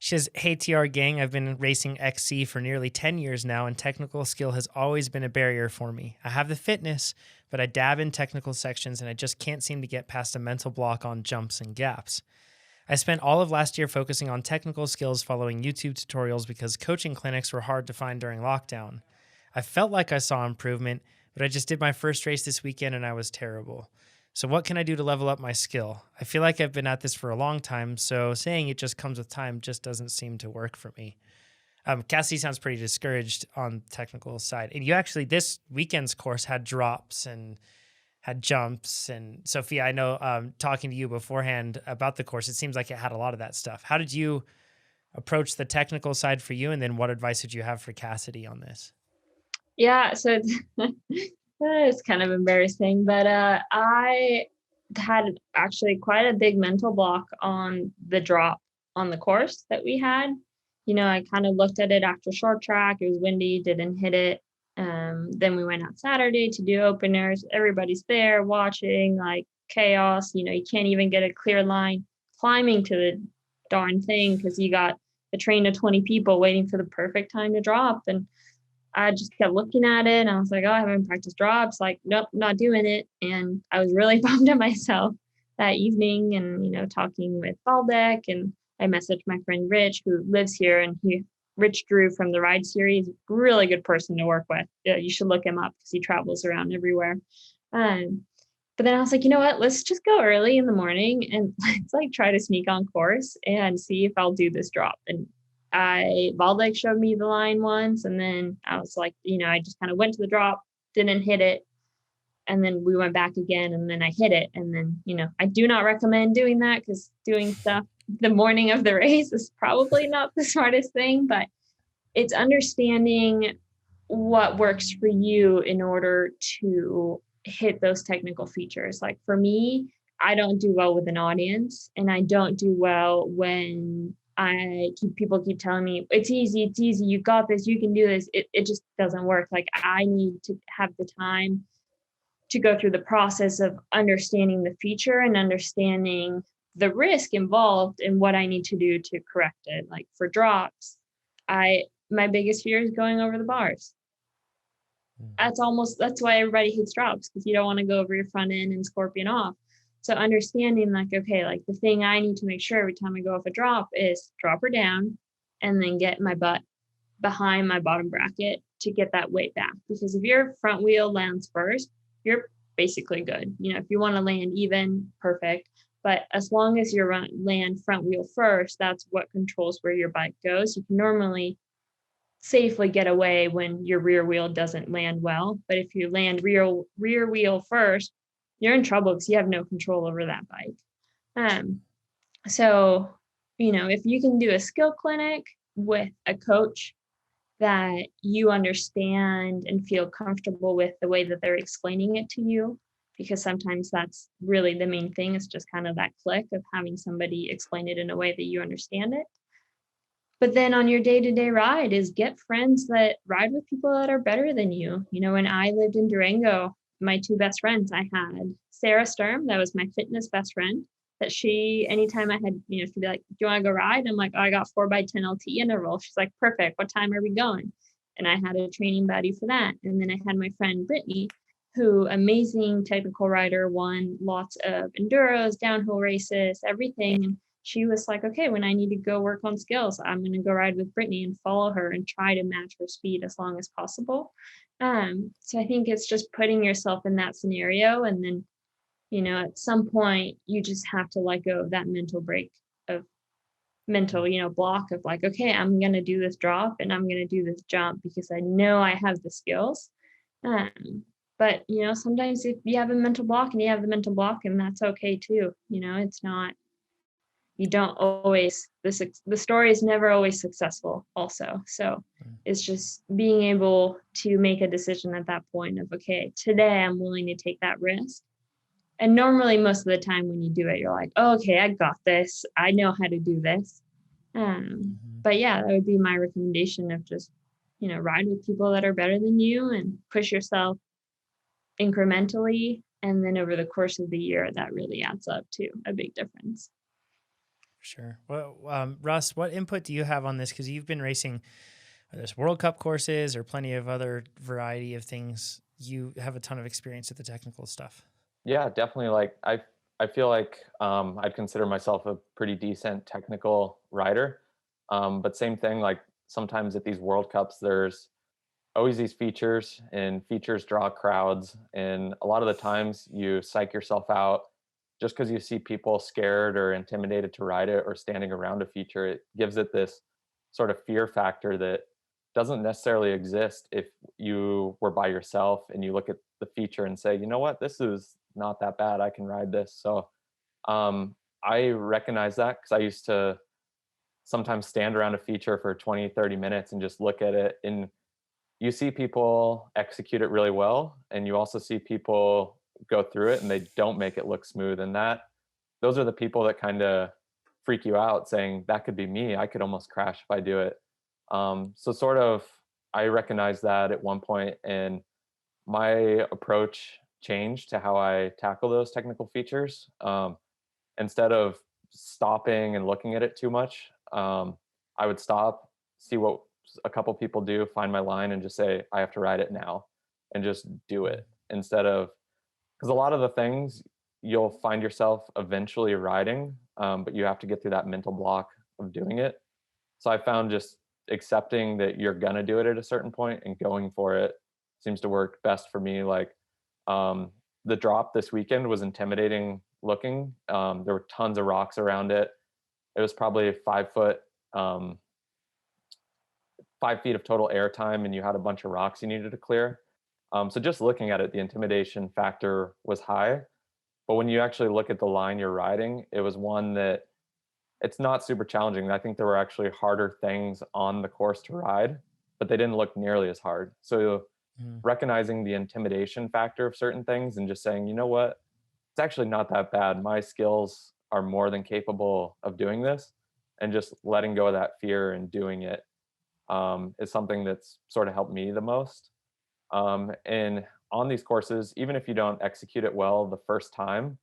She says, "Hey TR gang, I've been racing XC for nearly 10 years now, and technical skill has always been a barrier for me. I have the fitness, but I dab in technical sections and I just can't seem to get past a mental block on jumps and gaps. I spent all of last year focusing on technical skills following YouTube tutorials because coaching clinics were hard to find during lockdown. I felt like I saw improvement, but I just did my first race this weekend and I was terrible. So what can I do to level up my skill? I feel like I've been at this for a long time, so saying it just comes with time just doesn't seem to work for me." Cassie sounds pretty discouraged on the technical side. And you actually, this weekend's course had drops and had jumps. And Sophia, I know talking to you beforehand about the course, it seems like it had a lot of that stuff. How did you approach the technical side for you? And then what advice would you have for Cassidy on this? Yeah, so it's it's kind of embarrassing, but I had actually quite a big mental block on the drop on the course that we had. I kind of looked at it after short track. It was windy, didn't hit it. Then we went out Saturday to do openers. Everybody's there watching, like chaos. You can't even get a clear line climbing to the darn thing because you got a train of 20 people waiting for the perfect time to drop. And I just kept looking at it and I was like, oh, I haven't practiced drops. Like, nope, not doing it. And I was really bummed at myself that evening and, talking with Baldeck. And I messaged my friend Rich, who lives here, and Rich Drew from the Ride Series, really good person to work with. You should look him up because he travels around everywhere. But then I was like, you know what, let's just go early in the morning and let's like try to sneak on course and see if I'll do this drop. And Baldeck showed me the line once, and then I was like, I just kind of went to the drop, didn't hit it. And then we went back again and then I hit it. And then, I do not recommend doing that because doing stuff the morning of the race is probably not the smartest thing, but it's understanding what works for you in order to hit those technical features. Like for me, I don't do well with an audience, and I don't do well when people keep telling me it's easy, you got this, you can do this. It just doesn't work. Like I need to have the time to go through the process of understanding the feature and understanding the risk involved and what I need to do to correct it. Like for drops, my biggest fear is going over the bars. That's why everybody hates drops, because you don't want to go over your front end and scorpion off. So understanding like, okay, like the thing I need to make sure every time I go off a drop is drop her down and then get my butt behind my bottom bracket to get that weight back. Because if your front wheel lands first, you're basically good. If you want to land even, perfect. But as long as you land front wheel first, that's what controls where your bike goes. You can normally safely get away when your rear wheel doesn't land well. But if you land rear wheel first, you're in trouble because you have no control over that bike. So, if you can do a skill clinic with a coach that you understand and feel comfortable with the way that they're explaining it to you, because sometimes that's really the main thing. It's just kind of that click of having somebody explain it in a way that you understand it. But then on your day-to-day ride is get friends that ride with people that are better than you. When I lived in Durango, my two best friends, I had Sarah Sturm, that was my fitness best friend, that anytime I had, she'd be like, do you want to go ride? I'm like, oh, I got 4x10 LT interval. She's like, perfect. What time are we going? And I had a training buddy for that. And then I had my friend Brittany, who amazing technical rider, won lots of enduros, downhill races, everything. And she was like, okay, when I need to go work on skills, I'm going to go ride with Brittany and follow her and try to match her speed as long as possible. So I think it's just putting yourself in that scenario. And then, at some point you just have to let go of that mental block of like, okay, I'm going to do this drop and I'm going to do this jump because I know I have the skills. But, sometimes if you have a mental block and you have the mental block, and that's okay too. It's not, you don't always, the story is never always successful also. So it's just being able to make a decision at that point of, okay, today I'm willing to take that risk. And normally most of the time when you do it, you're like, oh, okay, I got this. I know how to do this. But yeah, that would be my recommendation of just, ride with people that are better than you and push yourself incrementally. And then over the course of the year, that really adds up to a big difference. Sure. Well, Russ, what input do you have on this? Because you've been racing, whether it's World Cup courses or plenty of other variety of things. You have a ton of experience with the technical stuff. Yeah, definitely. Like I feel like I'd consider myself a pretty decent technical rider. But same thing, like sometimes at these World Cups, there's always these features, and features draw crowds. And a lot of the times you psych yourself out just because you see people scared or intimidated to ride it or standing around a feature. It gives it this sort of fear factor that doesn't necessarily exist if you were by yourself and you look at the feature and say, you know what, this is not that bad. I can ride this. So I recognize that because I used to sometimes stand around a feature for 20, 30 minutes and just look at it. And you see people execute it really well. And you also see people go through it and they don't make it look smooth. And those are the people that kind of freak you out, saying that could be me. I could almost crash if I do it. So sort of, I recognized that at one point, and my approach changed to how I tackle those technical features. Instead of stopping and looking at it too much, I would stop, see what a couple people do, find my line, and just say, I have to ride it now, and just do it. Instead of, because a lot of the things you'll find yourself eventually riding, but you have to get through that mental block of doing it. So I found just accepting that you're gonna do it at a certain point and going for it seems to work best for me. Like the drop this weekend was intimidating looking. There were tons of rocks around it. It was probably 5 foot, 5 feet of total air time, and you had a bunch of rocks you needed to clear. So just looking at it, the intimidation factor was high. But when you actually look at the line you're riding, it was one that it's not super challenging. I think there were actually harder things on the course to ride, but they didn't look nearly as hard. So recognizing the intimidation factor of certain things and just saying, you know what, it's actually not that bad. My skills are more than capable of doing this, and just letting go of that fear and doing it is something that's sort of helped me the most. And on these courses, even if you don't execute it well the first time,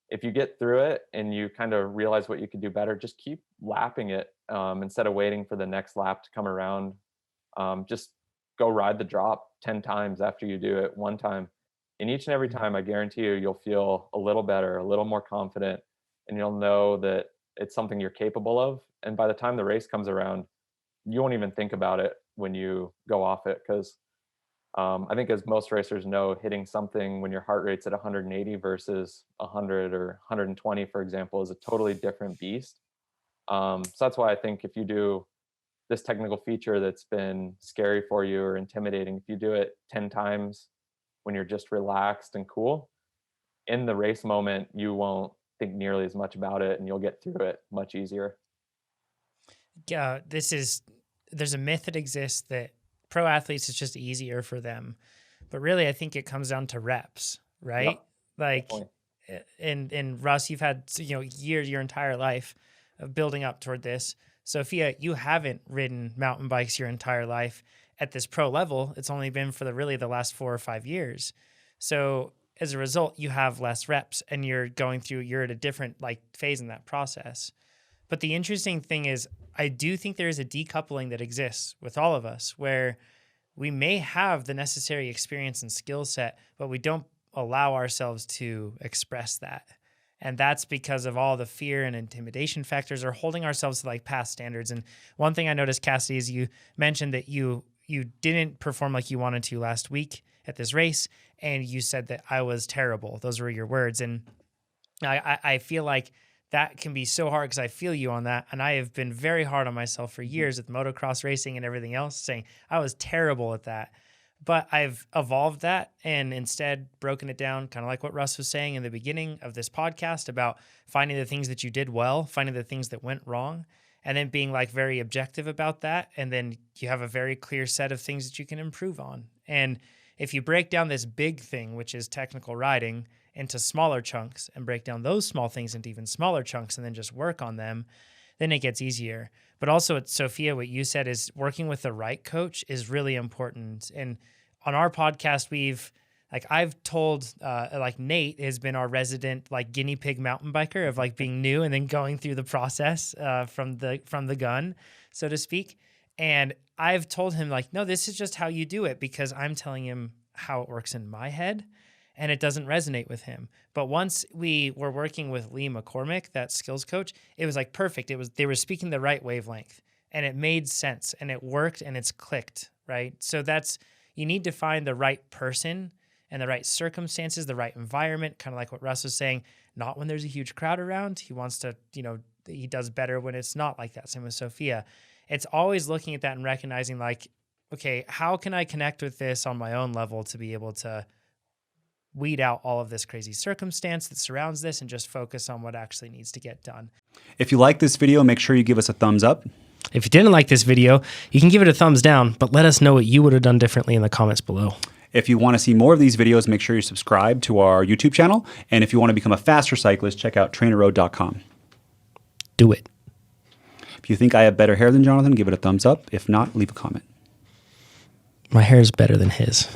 if you get through it and you kind of realize what you could do better, just keep lapping it instead of waiting for the next lap to come around. Just go ride the drop 10 times after you do it one time. And each and every time, I guarantee you, you'll feel a little better, a little more confident, and you'll know that it's something you're capable of. And by the time the race comes around, you won't even think about it when you go off it. Because I think, as most racers know, hitting something when your heart rate's at 180 versus 100 or 120, for example, is a totally different beast. So that's why I think if you do this technical feature that's been scary for you or intimidating, if you do it 10 times when you're just relaxed and cool, in the race moment, you won't think nearly as much about it, and you'll get through it much easier. Yeah, there's a myth that exists that pro athletes, it's just easier for them. But really, I think it comes down to reps, right? Yep, Like, definitely. and Russ, you've had, your entire life of building up toward this. Sophia, you haven't ridden mountain bikes your entire life at this pro level. It's only been for the last 4 or 5 years. So as a result, you have less reps, and you're at a different phase in that process. But the interesting thing is, I do think there is a decoupling that exists with all of us, where we may have the necessary experience and skill set, but we don't allow ourselves to express that. And that's because of all the fear and intimidation factors, or holding ourselves to past standards. And one thing I noticed, Cassidy, is you mentioned that you didn't perform like you wanted to last week at this race, and you said that I was terrible. Those were your words. And I feel like that can be so hard, because I feel you on that. And I have been very hard on myself for years with motocross racing and everything else, saying I was terrible at that. But I've evolved that and instead broken it down, kind of like what Russ was saying in the beginning of this podcast, about finding the things that you did well, finding the things that went wrong, and then being very objective about that. And then you have a very clear set of things that you can improve on. And if you break down this big thing, which is technical riding, into smaller chunks, and break down those small things into even smaller chunks, and then just work on them, then it gets easier. But also, Sophia, what you said is working with the right coach is really important. And on our podcast, we've Like I've told, like Nate has been our resident like guinea pig mountain biker of like being new and then going through the process from the gun, so to speak. And I've told him like, no, this is just how you do it, because I'm telling him how it works in my head, and it doesn't resonate with him. But once we were working with Lee McCormick, that skills coach, it was like perfect. They were speaking the right wavelength, and it made sense, and it worked, and it's clicked, right? So you need to find the right person and the right circumstances, the right environment, kind of like what Russ was saying, not when there's a huge crowd around. He wants to, he does better when it's not like that. Same with Sophia. It's always looking at that and recognizing like, okay, how can I connect with this on my own level to be able to weed out all of this crazy circumstance that surrounds this and just focus on what actually needs to get done. If you like this video, make sure you give us a thumbs up. If you didn't like this video, you can give it a thumbs down, but let us know what you would have done differently in the comments below. If you want to see more of these videos, make sure you subscribe to our YouTube channel. And if you want to become a faster cyclist, check out TrainerRoad.com. Do it. If you think I have better hair than Jonathan, give it a thumbs up. If not, leave a comment. My hair is better than his.